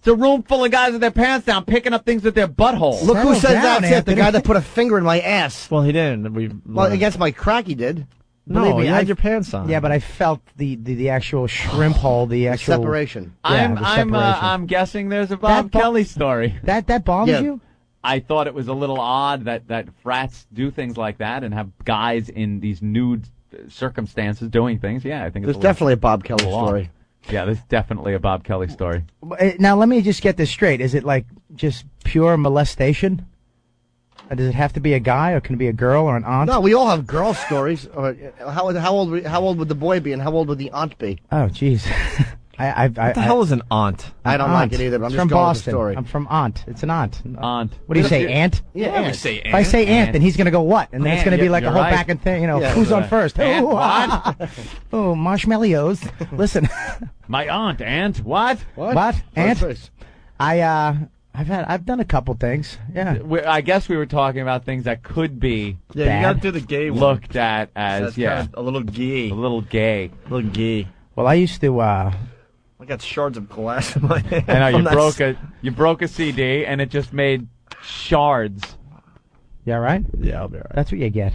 It's a room full of guys with their pants down, picking up things with their butthole. Look who says that's it. The Anthony. guy that put a finger in my ass. Well, he didn't. Well, against my crack, he did. No, you had your pants on. Yeah, but I felt the actual shrimp hole, the actual separation. Yeah, the separation. I'm guessing there's a Bob Kelly story. That bothers you? I thought it was a little odd that frats do things like that and have guys in these nude circumstances doing things. Yeah, I think there's definitely a Bob Kelly story. Yeah, there's definitely a Bob Kelly story. Now, let me just get this straight. Is it like just pure molestation? Does it have to be a guy, or can it be a girl or an aunt? No, we all have girl stories. How old would the boy be, and how old would the aunt be? Oh, jeez. What the hell is an aunt? I don't like it either, but I'm just from going Boston. with the story. I'm from aunt. It's an aunt. Aunt. What do you say, aunt? Yeah, aunt. Say aunt. If I say aunt, then he's going to go what? And then it's going to be like a whole right. back and thing. You know, Yeah, who's on first? Aunt, Oh, what? Oh, marshmallows. Listen. My aunt, what? What? Aunt? I've done a couple things. Yeah. I guess we were talking about things that could be Yeah, bad. you got to do the gay one. looked at as That's kind of a little gay. a little gay. A little gay. Well, I used to. I got shards of glass in my hand. I know you broke a CD and it just made shards. Yeah, right? Yeah, I'll be all right. That's what you get.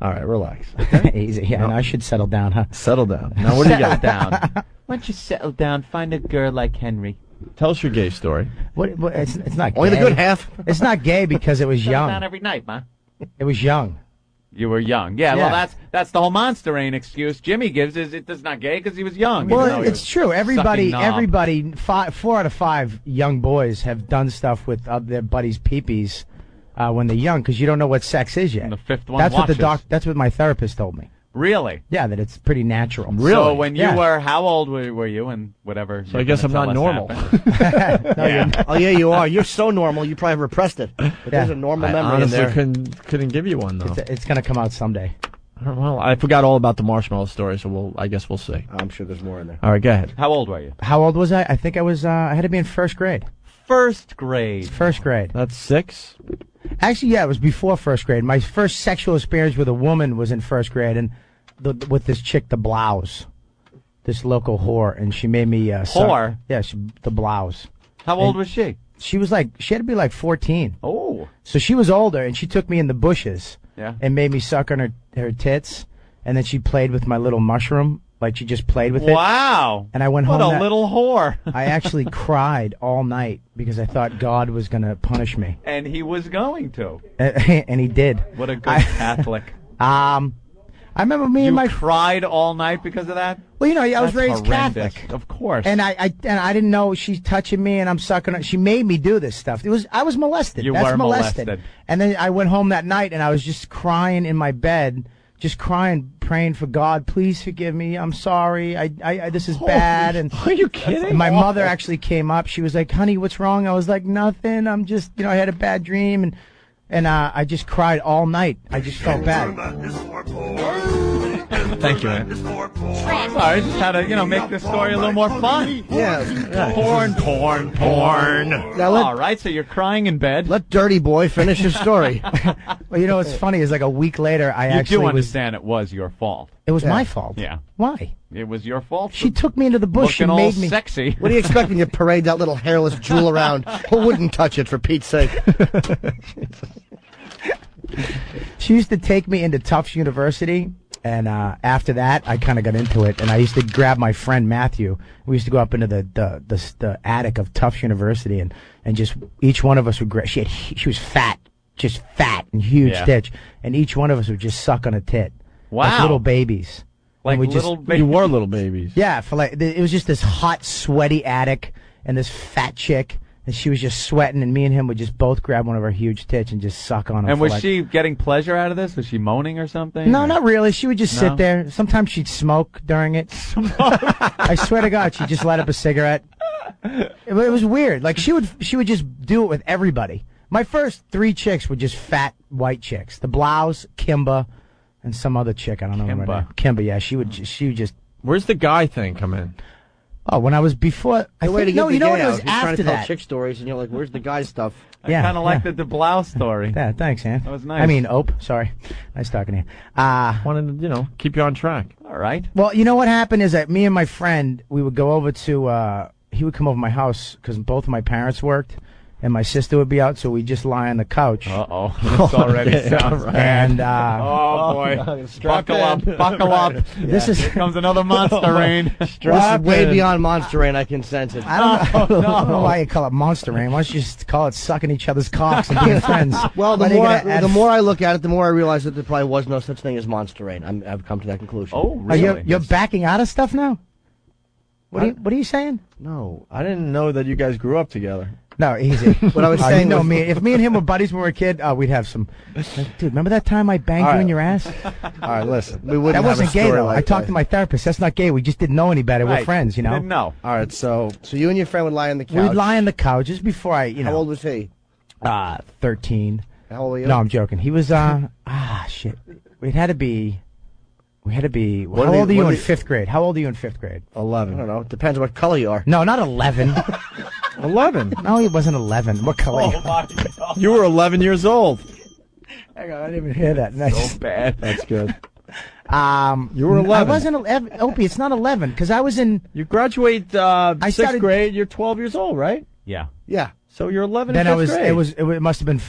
All right, relax. Easy. Yeah, no, I should settle down, huh? Settle down. Now, what do you Settle got? down. Why don't you settle down? Find a girl like Henry. Tell us your gay story. What it's not gay. Only the good half. It's not gay because it was Settle down young. every night, ma. It was young. You were young. Yeah, Yeah. well, that's the whole monster ain't excuse Jimmy gives. Is it's not gay because he was young. Well, even though he it's was true. sucking knob. 4 out of 5 young boys have done stuff with their buddies' peepees when they're young, because you don't know what sex is yet. And the fifth one That's watches. That's what my therapist told me. Really? Yeah, that it's pretty natural. So when you Yeah. were, how old were you and whatever? So I guess I'm not normal. Oh yeah, you are. You're so normal. You probably repressed it. But there's a normal I memory in honestly there. couldn't give you one, though. It's going to come out someday. Well, I forgot all about the marshmallow story, so I guess we'll see. I'm sure there's more in there. All right, go ahead. How old were you? How old was I? I think I was. I had to be in first grade. First grade. First grade. That's 6? Actually, yeah, it was before first grade. My first sexual experience with a woman was in first grade, and with this chick, the blouse, this local whore, and she made me Whore? Yeah, the blouse. How old was she? She had to be like 14. Oh. So she was older, and she took me in the bushes. Yeah. And made me suck on her tits, and then she played with my little mushroom, like she just played with it. Wow. And I went what home. a little whore. I actually cried all night because I thought God was going to punish me. And he was going to. And he did. What a good Catholic. I remember me You and my cried all night because of that? Well, you know, I was That's raised horrendous. Catholic. Of course. And I didn't know she's touching me and I'm sucking her. She made me do this stuff. I was molested. You That's were molested. And then I went home that night and I was just crying in my bed, just crying, praying for God, please forgive me. I'm sorry. I this is bad. And Are you kidding? my mother actually came up. She was like, honey, what's wrong? I was like, nothing. I'm just, I had a bad dream. And I just cried all night. I just felt bad. Thank you, man. Sorry, just had to, make this story a little more fun. Yeah. Porn. Now All right, so you're crying in bed. let Dirty Boy finish his story. Well, what's funny is like a week later, I You actually do was. understand it was your fault. It was my fault. Yeah. Why? It was your fault. She took me into the bush. looking She all made me. sexy. What do you expect when you parade that little hairless jewel around? Who wouldn't touch it, for Pete's sake? She used to take me into Tufts University, and after that, I kind of got into it. And I used to grab my friend Matthew. We used to go up into the attic of Tufts University, and just each one of us would grab. She was fat, just fat and huge titch, and each one of us would just suck on a tit, like Wow. little babies. Like And we little just, baby. You were little babies. yeah, it was just this hot, sweaty attic, and this fat chick. And she was just sweating, and me and him would just both grab one of her huge tits and just suck on them. And was she getting pleasure out of this? Was she moaning or something? No, or? not really. She would just No? sit there. Sometimes she'd smoke during it. I swear to God, she'd just light up a cigarette. It was weird. Like she would just do it with everybody. My first 3 chicks were just fat white chicks. The blouse, Kimba, and some other chick. I don't know her Kimba. name. Kimba, yeah. She would just. Where's the guy thing come in? Oh, when I was before. The way to get No, the you know gay what? It out. was He's trying after to tell that. chick stories, and you're like, "Where's the guy stuff?" I kind of like yeah. the blouse story. Yeah, thanks, Ann. That was nice. I mean, Ope. Sorry, nice talking to you. Wanted to, keep you on track. All right. Well, you know what happened is that me and my friend, we would go over to he would come over my house because both of my parents worked, and my sister would be out, so we'd just lie on the couch. This already sounds bad. And oh boy, buckle up, buckle up. this is Here comes another monster rain. This is way beyond Monster Rain. I can sense it. I don't know why you call it Monster Rain. Why don't you just call it sucking each other's cocks and being friends? Well, Why the are you gonna add- more I look at it, the more I realize that there probably was no such thing as Monster Rain. I've come to that conclusion. Oh, Are really? you're backing out of stuff now? What are you saying? No, I didn't know that you guys grew up together. No, easy. What I was You saying know was- me. If me and him were buddies when we were a kid, we'd have some. Dude, remember that time I banged All you right. in your ass? All right, listen. We wouldn't That have a wasn't gay story though. like I talked that. to my therapist. That's not gay. We just didn't know any better. We're Right. friends, you know. Didn't know. All right, so So you and your friend would lie on the couch. We'd lie on the couch just before I, How old was he? 13. How old were you? No, I'm joking. He was shit. We had to be. How What old do are you- you what in do you- fifth grade? How old are you in fifth grade? I 11. don't know. It depends on what color you are. No, not 11. 11. No, he wasn't 11. What color? Oh my God, You were 11 years old. Hang on, I didn't even hear that. so bad. That's good. You were 11. I wasn't 11. Opie, it's not 11 because I was in. You graduate sixth started- grade. You're 12 years old, right? Yeah. Yeah. So you're 11 Then in I fifth was. grade. It must have been.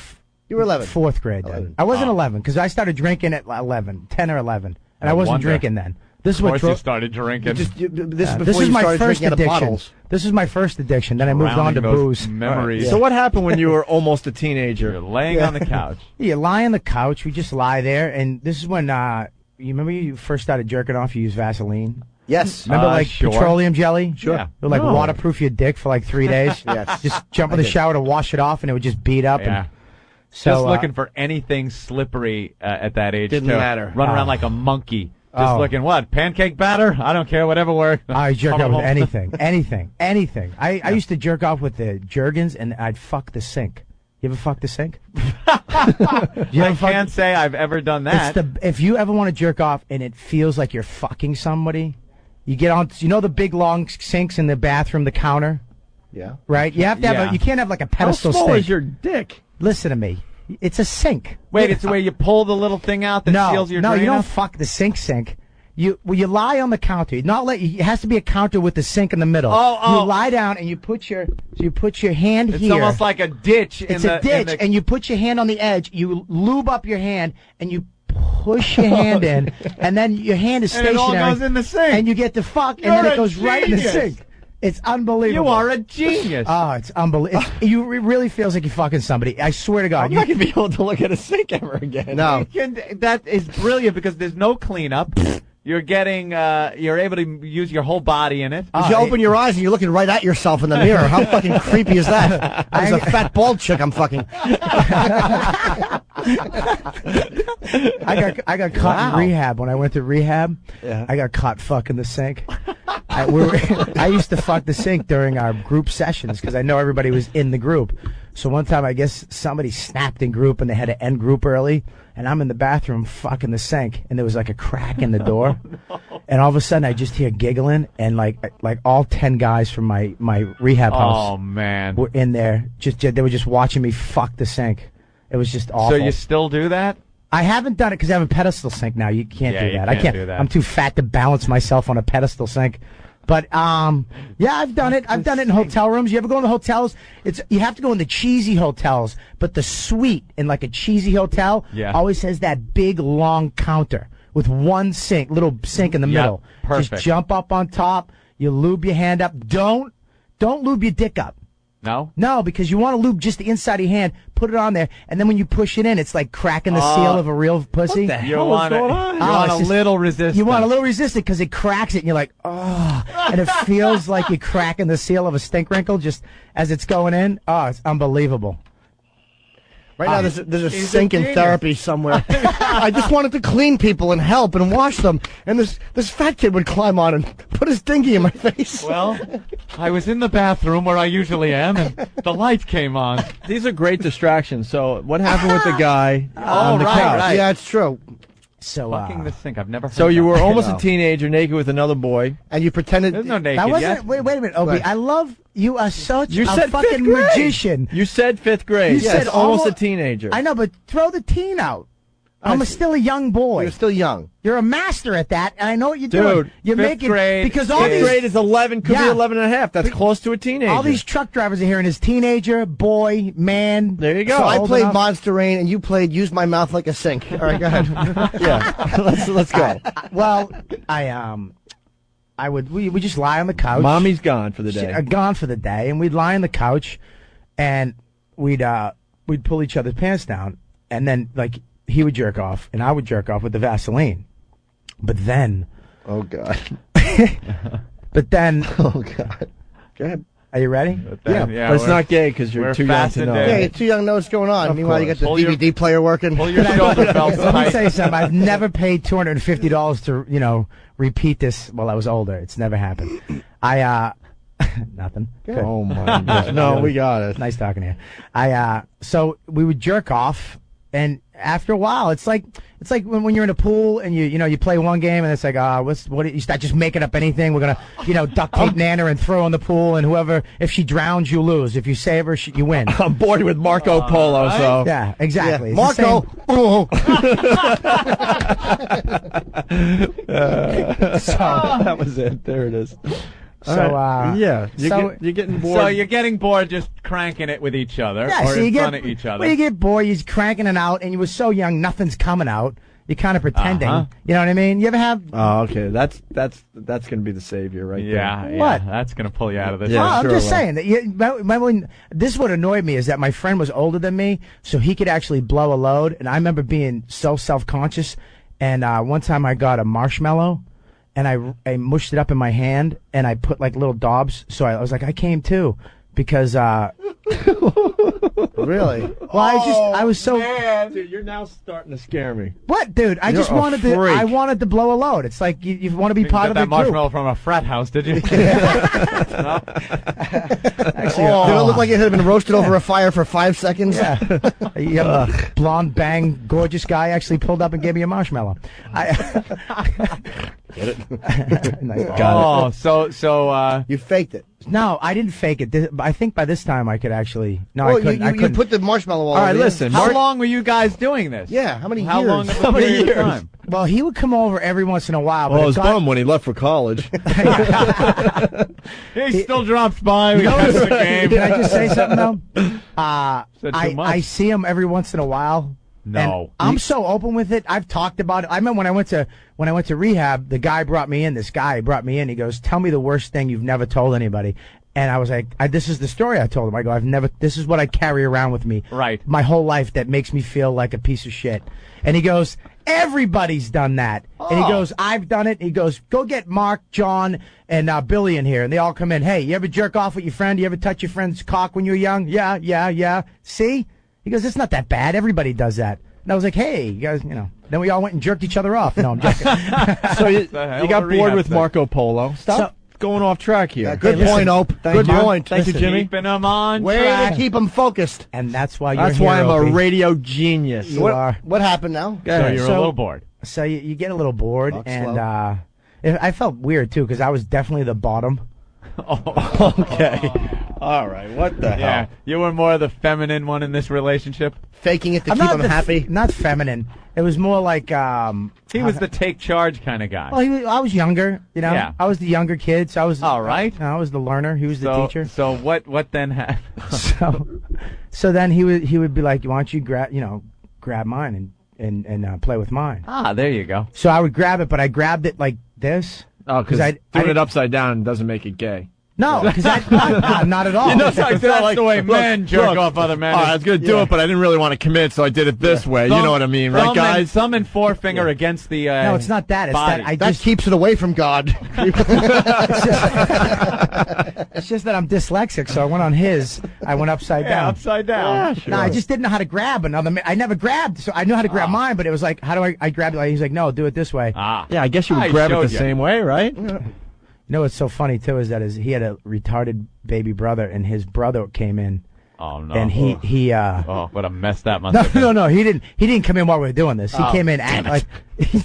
You were 11. Fourth grade then. 11. I wasn't 11 because I started drinking at 11, 10 or 11, and I wasn't wonder. drinking then. This is Of what course drove. you started drinking. This is before This is you my started first drinking out of addiction. bottles. This is my first addiction. Then I moved on to Drowning those booze. memories. So what happened when you were almost a You're teenager? laying on the couch. You lie on the couch. We just lie there, and this is when you remember you first started jerking off. You used Vaseline. Yes. Remember, like sure. petroleum jelly? Sure. Yeah. It would, like No. waterproof your dick for like 3 days. Yes. Just jump in the did. shower to wash it off, and it would just beat up. Yeah. And so, Just looking for anything slippery at that age. Didn't to matter. Run around like a monkey. Just Oh. looking, what? Pancake batter? I don't care, whatever works. I jerk Come off with home. anything. I used to jerk off with the Jergens, and I'd fuck the sink. You ever fuck the sink? You I ever fuck- can't say I've ever done that. If you ever want to jerk off and it feels like you're fucking somebody, you get on. You know the big long sinks in the bathroom, the counter, Yeah. right? You have to have. Yeah. You can't have like a How pedestal small sink. is your dick? Listen to me. It's a sink. Wait, it's where you pull the little thing out that No, seals your no, drain you don't up? fuck the sink. You lie on the counter. It has to be a counter with the sink in the middle. Oh. You lie down and you put your hand It's here. almost like a ditch. It's a ditch, and you put your hand on the edge. You lube up your hand, and you push your hand in, and then your hand is And it stationary. all goes in the sink. And you get the fuck, and You're then it a goes right in the genius. sink. It's unbelievable. You are a genius. Oh, it's unbelievable. It really feels like you're fucking somebody. I swear to God. I'm not gonna be able to look at a sink ever again. No. That is brilliant because there's no cleanup. You're getting, you're able to use your whole body in it. You open your eyes and you're looking right at yourself in the mirror. How fucking creepy is that? There's a fat bald chick I'm fucking. I got caught in rehab when I went to rehab. Yeah. I got caught fucking the sink. I used to fuck the sink during our group sessions because I know everybody was in the group. So one time I guess somebody snapped in group and they had to end group early, and I'm in the bathroom fucking the sink, and there was like a crack in the door, and all of a sudden I just hear giggling, and like all 10 guys from my rehab Oh, house man. were in there. They were just watching me fuck the sink. It was just awful. So you still do that? I haven't done it because I have a pedestal sink now. You can't Yeah, do you that. can't I can't do that. I'm too fat to balance myself on a pedestal sink. But yeah, I've done it. I've done it in hotel rooms. You ever go in the hotels? You have to go in the cheesy hotels, but the suite in like a cheesy hotel always has that big long counter with one sink, little sink in the middle. perfect. Just jump up on top. You lube your hand up. Don't lube your dick up. No? No, because you want to lube just the inside of your hand, put it on there, and then when you push it in, it's like cracking the seal of a real pussy. the You hell want is going on? You Oh, want it's a just- little resistance. You want a little resistant because it cracks it, and you're like, oh, and it feels like you're cracking the seal of a stink wrinkle just as it's going in. Oh, it's unbelievable. Right now, there's a he's sink a in genius. therapy somewhere. I just wanted to clean people and help and wash them, and this fat kid would climb on and put his dinky in my face. Well, I was in the bathroom where I usually am, and the lights came on. These are great distractions. So what happened with the guy on the right, couch? right. Yeah, it's true. So, Fucking the sink. I've never heard So you that. were almost know. a teenager, naked with another boy. And you pretended. There's no naked that wasn't. yet. Wait a minute, Opie. Right. I love you. Are such You a said fucking fifth grade. magician. You said fifth grade. You said That's almost a almost- teenager. I know, but throw the teen out. I'm still a young boy. You're still young. You're a master at that, and I know what you're Dude, doing. You're fifth making grade, because all Fifth these grade is 11, could be 11 and a half. That's close to a teenager. all these truck drivers are hearing is teenager, boy, man. There you go. So I old played enough. Monster Rain, and you played Use My Mouth Like a Sink. All right, go ahead. Yeah, let's go. Well, we just lie on the couch. Mommy's gone for the day. Gone for the day, and we'd lie on the couch, and we'd pull each other's pants down, and then like he would jerk off, and I would jerk off with the Vaseline. But then, Oh God. but then, Oh God. Go ahead. are you ready? But then, But it's we're- not gay because you're we're too young to know. fascinated. Yeah, you're too young to know what's going on. Meanwhile, you got the Pull your- DVD player working. Pull your shoulder belts Let me tight. tell you something. I've never paid $250 to repeat this while I was older. It's never happened. Nothing. Good. Oh my God. No, we got it. Nice talking to you. So we would jerk off, and after a while, it's like when you're in a pool and you play one game and it's like, what you start just making up anything. We're gonna duct tape Nana and throw in the pool, and whoever, if she drowns, you lose. If you save her, you win. I'm bored with Marco Polo, right? so. Yeah, exactly. Yeah. It's the Marco. same- Oh. That was it. There it is. So Yeah, so- you're getting bored. So you're getting bored just cranking it with each other yeah, or so in you get front of each other. Well, you get bored. You're cranking it out, and you were so young, nothing's coming out. You're kind of pretending. Uh-huh. You know what I mean? You ever have? Oh, okay. That's gonna be the savior right yeah, there. yeah, What? that's gonna pull you out of this. Yeah, Well, I'm sure just it will. saying that this what annoyed me is that my friend was older than me, so he could actually blow a load. And I remember being so self-conscious. And one time I got a marshmallow, and I mushed it up in my hand, and I put like little daubs. So I was like, I came too, because Really? well, I was so Dude, you're now starting to scare me. what, dude? I You're just a wanted freak. I wanted to blow a load. It's like you want to be You part got of that the group. marshmallow from a frat house, did you? Actually, Did it look like it had been roasted over a fire for 5 seconds? Yeah. A young, blonde, bang, gorgeous guy actually pulled up and gave me a marshmallow. Get it? Nice. Oh, so You faked it. No, I didn't fake it. I think by this time I could actually. No, I Well, couldn't. I you couldn't. put the marshmallow all All right, over you. listen. how Mark- long were you guys doing this? Yeah, how many How years? long? How many period of years? time? Well, he would come over every once in a while. Well, But I was it got- bummed when he left for college. He still drops by. We catch the game. Can I just say something though? Said too much. I see him every once in a while. No. And I'm so open with it. I've talked about it. I remember when I went to rehab, the guy brought me in. This guy brought me in. He goes, "Tell me the worst thing you've never told anybody." And I was like, "This is the story I told him." I go, this is what I carry around with me, Right. my whole life that makes me feel like a piece of shit." And he goes, "Everybody's done that." And he goes, "I've done it." He goes, "Go get Mark, John, and Billy in here." And they all come in. "Hey, you ever jerk off with your friend? You ever touch your friend's cock when you were young?" Yeah. See? He goes, "It's not that bad. Everybody does that." And I was like, "Hey, you guys, Then we all went and jerked each other off. No, I'm joking. So you the hell got of a bored rehab with thing. Marco Polo. Stop going off track here. Yeah, good Hey, listen. point, Ope. Thank Good you. point. Thank you, Listen. Jimmy. Keeping them on Way track. to keep them focused. And that's why you're That's here, why I'm Opie. a radio genius. You are. What happened now? Go So ahead. you're a So- little bored. So you get a little bored, Talk and slow. I felt weird too because I was definitely the bottom. Okay. All right. What the Yeah, hell? you were more the feminine one in this relationship. Faking it to I'm keep not them the- happy. Not feminine. It was more like He was the take charge kind of guy. Well, I was younger. Yeah. I was the younger kid, so I was. All right. I was the learner. He was the so, teacher. So what then happened? So then he would be like, "Why don't you grab mine and play with mine?" Ah, there you go. So I would grab it, but I grabbed it like this. Oh, because I doing didn't- it upside down doesn't make it gay. No, because not at all. That's the way men jerk off other men. All right, I was going to do it, but I didn't really want to commit, so I did it this way. You know what I mean, right, guys? Thumb and forefinger against the. No, it's not that. It's body. that I That just. keeps it away from God. It's just that I'm dyslexic, so I went on his. I went upside Yeah, down. upside down. No, I just didn't know how to grab another man. I never grabbed, so I knew how to grab mine, but it was like, how do I grab it? Like, he's like, "No, do it this way." Ah. Yeah, I guess you would I grab it showed the you. same way, right? You know what's so funny too is that he had a retarded baby brother, and his brother came in, Oh no. and he Oh, what a mess that must no have been. no he didn't come in while we were doing this. He Oh, came in and like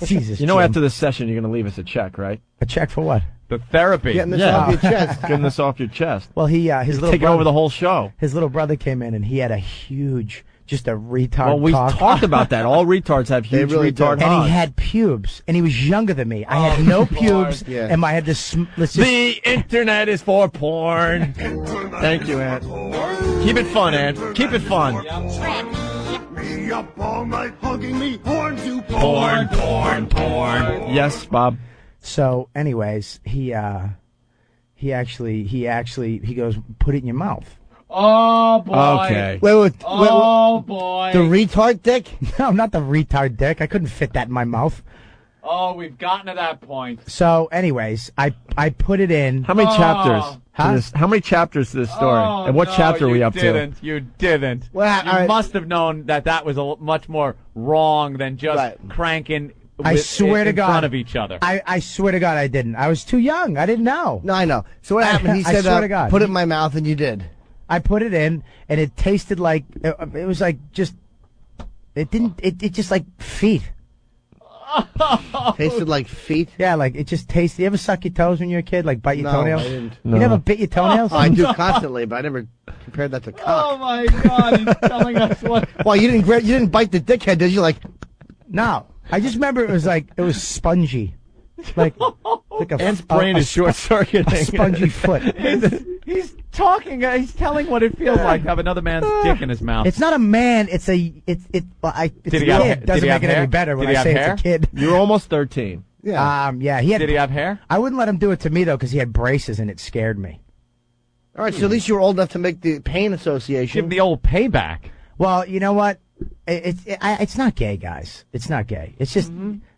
Jesus. You know, Jim. after this session, you're going to leave us a check, right? a check for what? The therapy. Getting this Yeah. off your chest. Getting this off your chest. Well, his little Taking brother, over the whole show. his little brother came in, and he had a huge just a retard. Well, we cock. talked about that. All retards have huge really retard do. And hogs. he had pubes, and he was younger than me. I had no pubes, Yeah. and I had this. The internet is for porn. Thank you, Ant. Keep it fun, Ant. Keep it fun. Me up all night, hugging me, horn to Porn. Yes, Bob. So, anyways, he goes, put it in your mouth. Oh boy. Okay. Wait. Oh boy. The retard dick? No, not the retard dick. I couldn't fit that in my mouth. Oh, we've gotten to that point. So, anyways, I put it in. How many chapters? Huh? To this, how many chapters to this story? Oh, and what no, chapter are we up You didn't. Well, you all right. must have known that was much more wrong than just Right. cranking. I swear to in God. front of each other. I swear to God I didn't. I was too young. I didn't know. No, I know. So what happened? He I said, swear to God. put it in my mouth, and you did. I put it in, and it tasted like it was like just. It didn't. It just like feet. Tasted like feet. Yeah, like it just tasted. You ever suck your toes when you were a kid? Like bite your No, toenails? I didn't. You never bit your toenails? Oh, I do constantly, but I never compared that to oh cock. my God! He's telling us what. Well, you didn't bite the dickhead, did you? Like, No, I just remember it was spongy, like a Ant's brain is short circuiting. a spongy foot. He's talking. He's telling what it feels like to have another man's dick in his mouth. It's not a man. It's a it's well, it's Did a he have kid. ha- Doesn't did he have make it hair? any better when Did he I have say hair? it's a kid. You're almost 13. yeah. Yeah, he had. Did he have hair? I wouldn't let him do it to me though because he had braces and it scared me. All right, so at least you were old enough to make the pain association. Give him the old payback. Well, you know what? It's not gay, guys. It's not gay. It's just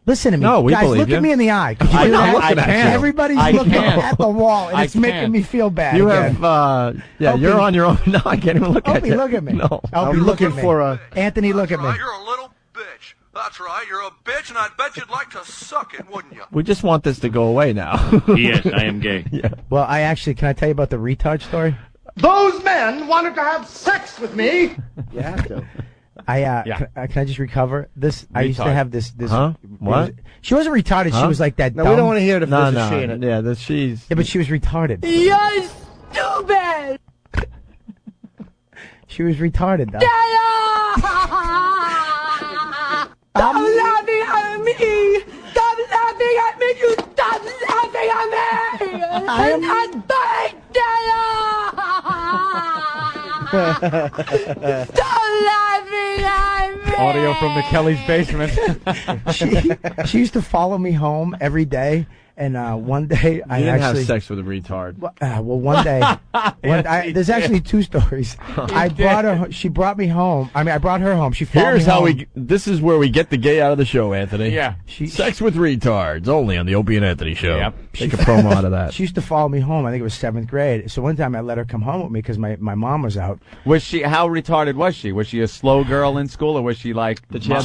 listen to me. No, we guys, believe look you. at me in the eye. Could you I do can't- that? I can't. Everybody's I looking can't. at the wall, and I it's making can't. me feel bad. You again. have, you're Opie- on your own. No, I can't even look at Opie, you. look at me. No. Opie, I'm look looking at me. for a. Anthony, look at me. Right, you're a little bitch. That's right, you're a bitch, and I bet you'd like to suck it, wouldn't you? We just want this to go away now. Yes, I am gay. Well, can I tell you about the retard story? Those men wanted to have sex with me. You have to. Can I just recover this? I used to Retard. have this. Huh? What? She wasn't retarded. She Huh? was like that. No, dumb. we don't want to hear it if No, there's a she in it. Yeah, she's. Yeah, but she was retarded. You're stupid! She was retarded though. Stop laughing at me! Stop laughing at me! You stop laughing at me! I'm not buying Stop laughing at me! Audio from the Kelly's basement. She used to follow me home every day, and one day I You didn't actually have sex with a retard. one day, there's actually two stories. I brought her. She brought me home. I mean, I brought her home. She followed Here's me how home. this is where we get the gay out of the show, Anthony. Yeah. Sex with retards, only on the Opie and Anthony show. Yep. Take a promo out of that. She used to follow me home. I think it was 7th grade. So one time I let her come home with me because my mom was out. Was she? How retarded was she? Was she a slow girl in school, or was she like?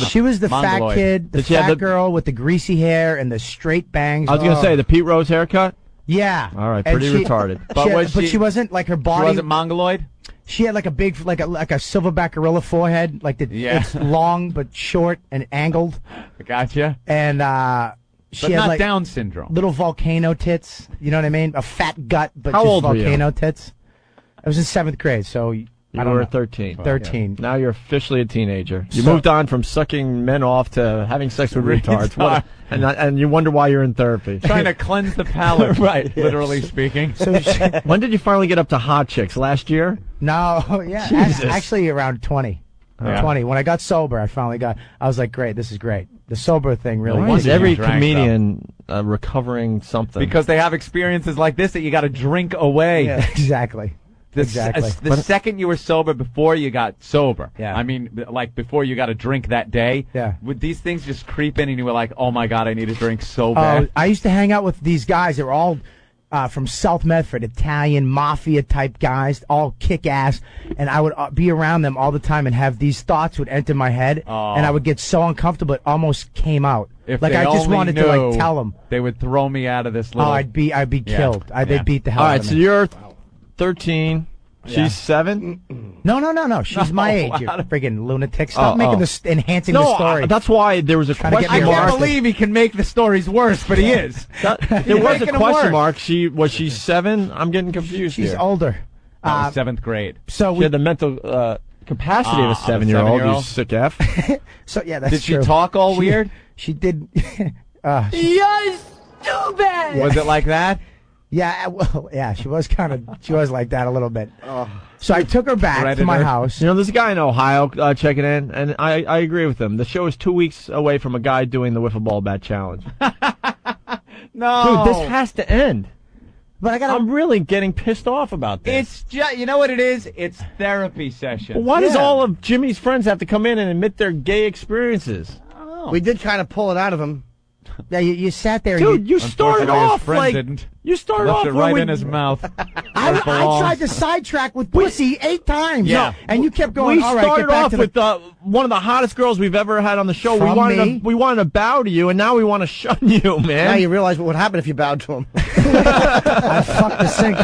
She was the Mongoloid? fat kid, the Did she have fat the- girl with the greasy hair and the straight bangs. I was going to say, the Pete Rose haircut? Yeah. All right, And pretty retarded. But she wasn't like her She body. wasn't mongoloid. She had like a big, like a silverback gorilla forehead, like Yeah. it's long but short and angled, Gotcha. and she But had not like Down syndrome. little volcano tits. You know what I mean? A fat gut, but How just old were you? volcano tits. I was in 7th grade, so You I don't were know. 13. 13. Now you're officially a teenager. You So- moved on from sucking men off to having sex with retards. Retard. And you wonder why you're in therapy. Trying to cleanse the palate, Right. literally speaking. So she, When did you finally get up to hot chicks? Last year? no, yeah, Jesus. actually around 20. Yeah. 20. When I got sober, I was like, great, this is great. The sober thing really. wonder Why is you every drank, comedian recovering something? Because they have experiences like this that you got to drink away. Yeah, exactly. Exactly. The second you were sober before you got sober. Yeah. I mean, like before you got a drink that day. Yeah. Would these things just creep in and you were like, oh my God, I need a drink so Oh, bad? I used to hang out with these guys that were all from South Medford, Italian mafia type guys, all kick ass, and I would be around them all the time and have these thoughts would enter my head, Oh. and I would get so uncomfortable it almost came out. If Like they I just only wanted to knew, like tell them. They would throw me out of this Oh, little. I'd be Yeah. killed. Yeah. They'd beat the hell All out right, of so me. you're 13. She's 7? No. She's my age. You wow. friggin' lunatic. Stop Oh, making oh. this enhancing No, the story. that's why there was a Trying to get question me I can't mark. believe he can make the stories worse, but he is. There You're was a making 'em question worse. mark. Was she 7? I'm getting confused She's here. older. That was 7th grade. So She we had the mental capacity of a 7-year-old. You sick F. So yeah, that's Did she true. talk all weird? She did. You're stupid. Was it like that? Yeah, well, yeah, she was like that a little bit. So I took her back to my Predator. house. You know, there's a guy in Ohio checking in, and I agree with him. The show is 2 weeks away from a guy doing the wiffle ball bat challenge. No. Dude, this has to end. But I'm really getting pissed off about this. It's just, you know what it is? It's therapy session. But why does all of Jimmy's friends have to come in and admit their gay experiences? We did kind of pull it out of him. Yeah, you sat there. Dude, and you started Unfortunately, his off friend like didn't. you started Left off it where right we- in his mouth. I Where it belongs. tried to sidetrack with pussy 8 times. Yeah. No, and you kept going. We All right, started get back off to with one of the hottest girls we've ever had on the show. From me? We wanted to bow to you, and now we want to shun you, Now man. you realize what would happen if you bowed to him. I fucked the sink.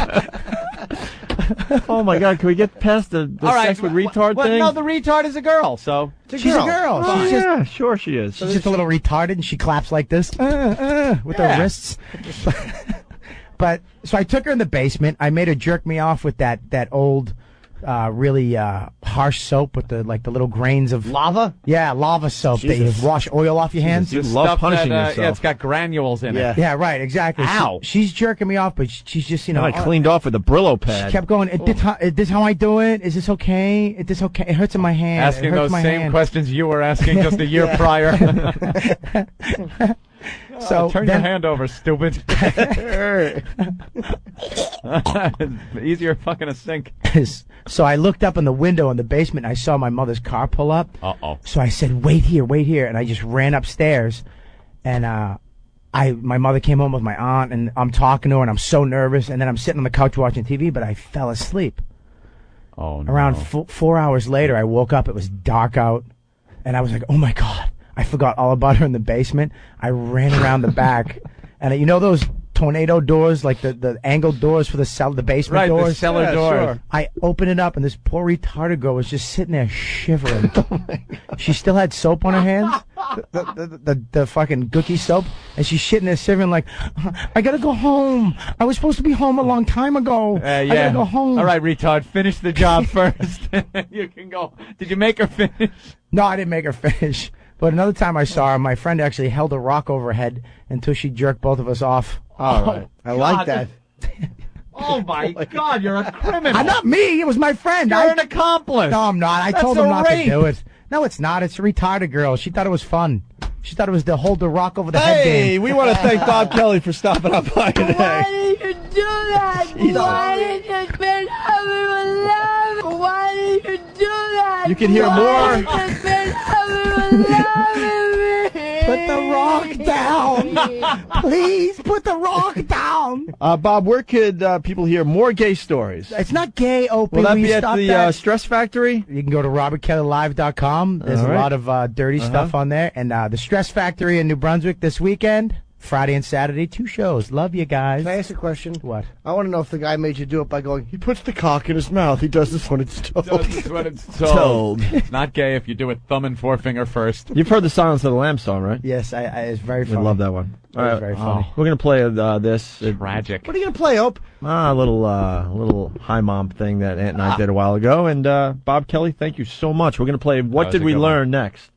Oh my God, can we get past the All right, sex with retard thing? No, the retard is a girl, so She's a girl. Oh, She's just yeah, sure she is. She's just a little retarded, and she claps like this with Yeah. her wrists. But so I took her in the basement. I made her jerk me off with that old, really harsh soap with the little grains of Lava? Yeah, lava soap that you wash oil off your hands. You the love stuff punishing that, yourself. Yeah, it's got granules in Yeah. it. Yeah, right, exactly. Ow. She's jerking me off, but she's just I cleaned off with a Brillo She pad. kept going. Is this how I do it? Is this okay? Is this okay? It hurts in my hand. Asking it hurts those my same hand. questions you were asking just a year prior. So Turn then- your hand over, stupid. Easier fucking a sink. So I looked up in the window in the basement. And I saw my mother's car pull up. Uh-oh. So I said, "Wait here," and I just ran upstairs. And my mother came home with my aunt, and I'm talking to her, and I'm so nervous. And then I'm sitting on the couch watching TV, but I fell asleep. Oh, no. Around 4 hours later, I woke up. It was dark out, and I was like, "Oh my God!" I forgot all about her in the basement. I ran around the back, and you know those tornado doors, like the angled doors for the basement Right, doors. the cellar doors. I opened it up, and this poor retarded girl was just sitting there shivering. She still had soap on her hands, the fucking gookie soap, and she's sitting there shivering like, "I gotta go home. I was supposed to be home a long time ago. Yeah. I gotta go home." All right, retard, finish the job first. You can go. Did you make her finish? No, I didn't make her finish. But another time I saw her, my friend actually held a rock over her head until she jerked both of us off. All right. I like that. Oh, my God, you're a criminal. Not me. It was my friend. You're an accomplice. No, I'm not. I That's told him a not rape. to do it. No, it's not. It's a retarded girl. She thought it was fun. She thought it was the hold the rock over the head Hey, game. we want to thank Bob Kelly for stopping up by Why today. did you do that? Why did you spend everyone love? Why did you do that? You can hear Why more. did you spend everyone loving me? Put the rock down. Please put the rock down. Bob, where could people hear more gay stories? It's not gay, Opie. Will that Will you be at stop the that? Stress Factory? You can go to robertkellylive.com. There's All a right. lot of dirty stuff on there. And the Stress Factory in New Brunswick this weekend, Friday and Saturday, 2 shows. Love you guys. Can I ask a question? What? I want to know if the guy made you do it by going, he puts the cock in his mouth. He does this when it's told. That's what it's told. It's not gay if you do it thumb and forefinger first. You've heard the Silence of the Lambs song, right? Yes, it's very We funny. love that one. It was very funny. We're going to play this. Tragic. What are you going to play, Ope? A little high mom thing that Aunt and I did a while ago. And Bob Kelly, thank you so much. We're going to play What was Did a We good one. Learn next?